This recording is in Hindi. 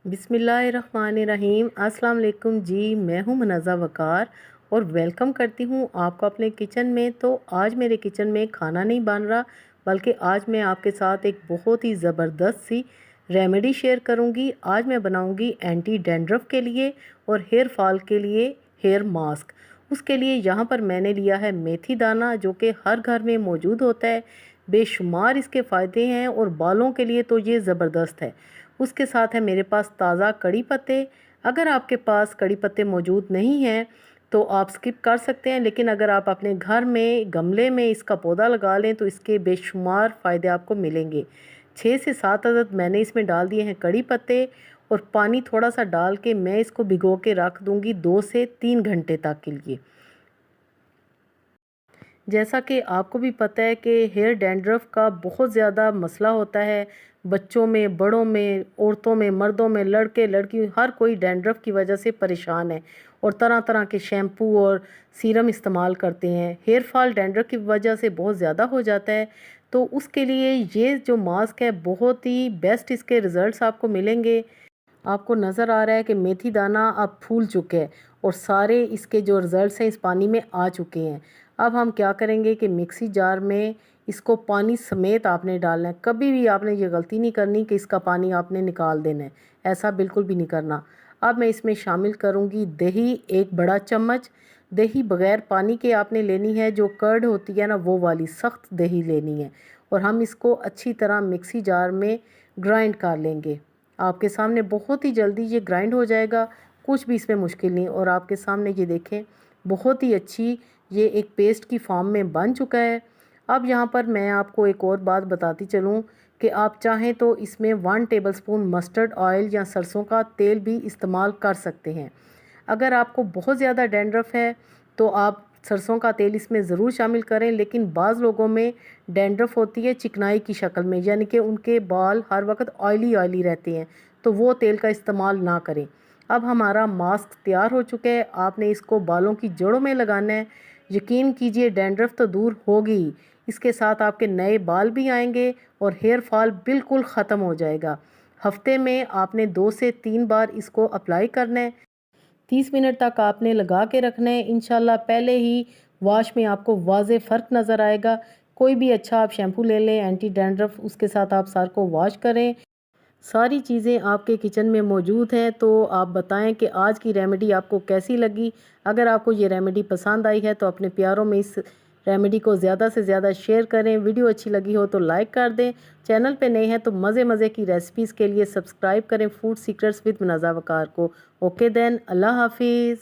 बिस्मिल्लाहिर्रहमानिर्रहीम। अस्सलाम वालेकुम जी, मैं हूँ मुनज़्ज़ा वक़ार और वेलकम करती हूँ आपको अपने किचन में। तो आज मेरे किचन में खाना नहीं बन रहा, बल्कि आज मैं आपके साथ एक बहुत ही ज़बरदस्त सी रेमेडी शेयर करूँगी। आज मैं बनाऊँगी एंटी डैंड्रफ के लिए और हेयर फॉल के लिए हेयर मास्क। उसके लिए यहाँ पर मैंने लिया है मेथी दाना, जो कि हर घर में मौजूद होता है। बेशुमार इसके फ़ायदे हैं और बालों के लिए तो ये ज़बरदस्त है। उसके साथ है मेरे पास ताज़ा कड़ी पत्ते। अगर आपके पास कड़ी पत्ते मौजूद नहीं हैं तो आप स्किप कर सकते हैं, लेकिन अगर आप अपने घर में गमले में इसका पौधा लगा लें तो इसके बेशुमार फ़ायदे आपको मिलेंगे। 6 से 7 अदद मैंने इसमें डाल दिए हैं कड़ी पत्ते और पानी थोड़ा सा डाल के मैं इसको भिगो के रख दूँगी 2 से 3 घंटे तक के लिए। जैसा कि आपको भी पता है कि हेयर डैंड्रफ का बहुत ज़्यादा मसला होता है, बच्चों में, बड़ों में, औरतों में, मर्दों में, लड़के लड़की हर कोई डैंड्रफ की वजह से परेशान है और तरह तरह के शैम्पू और सीरम इस्तेमाल करते हैं। हेयर फॉल डैंड्रफ की वजह से बहुत ज़्यादा हो जाता है, तो उसके लिए ये जो मास्क है बहुत ही बेस्ट, इसके रिज़ल्ट्स आपको मिलेंगे। आपको नज़र आ रहा है कि मेथी दाना अब फूल चुके हैं और सारे इसके जो रिज़ल्ट्स हैं इस पानी में आ चुके हैं। अब हम क्या करेंगे कि मिक्सी जार में इसको पानी समेत आपने डालना है। कभी भी आपने ये गलती नहीं करनी कि इसका पानी आपने निकाल देना है, ऐसा बिल्कुल भी नहीं करना। अब मैं इसमें शामिल करूँगी दही, 1 बड़ा चम्मच। दही बग़ैर पानी के आपने लेनी है, जो कर्ड होती है ना वो वाली सख्त दही लेनी है। और हम इसको अच्छी तरह मिक्सी जार में ग्राइंड कर लेंगे। आपके सामने बहुत ही जल्दी ये ग्राइंड हो जाएगा, कुछ भी इसमें मुश्किल नहीं। और आपके सामने ये देखें, बहुत ही अच्छी ये एक पेस्ट की फॉर्म में बन चुका है। अब यहाँ पर मैं आपको एक और बात बताती चलूँ कि आप चाहें तो इसमें 1 टेबलस्पून मस्टर्ड ऑयल या सरसों का तेल भी इस्तेमाल कर सकते हैं। अगर आपको बहुत ज़्यादा डैंड्रफ है तो आप सरसों का तेल इसमें ज़रूर शामिल करें, लेकिन बाज़ लोगों में डैंड्रफ होती है चिकनाई की शक्ल में, यानी कि उनके बाल हर वक्त ऑयली ऑयली रहते हैं, तो वो तेल का इस्तेमाल ना करें। अब हमारा मास्क तैयार हो चुका है, आपने इसको बालों की जड़ों में लगाना है। यकीन कीजिए डैंड्रफ तो दूर होगी ही, इसके साथ आपके नए बाल भी आएंगे और हेयर फॉल बिल्कुल ख़त्म हो जाएगा। हफ्ते में आपने 2 से 3 बार इसको अप्लाई करना है। 30 मिनट तक आपने लगा के रखना है। इंशाल्लाह पहले ही वॉश में आपको वाज़े फ़र्क नज़र आएगा। कोई भी अच्छा आप शैम्पू ले लें एंटी डैंड्रफ, उसके साथ आप सर को वॉश करें। सारी चीज़ें आपके किचन में मौजूद हैं, तो आप बताएं कि आज की रेमेडी आपको कैसी लगी। अगर आपको ये रेमेडी पसंद आई है तो अपने प्यारों में इस रेमेडी को ज़्यादा से ज़्यादा शेयर करें। वीडियो अच्छी लगी हो तो लाइक कर दें। चैनल पे नए हैं तो मज़े मज़े की रेसिपीज़ के लिए सब्सक्राइब करें food secrets with Munazza Waqar को। ओके देन, अल्लाह हाफिज़।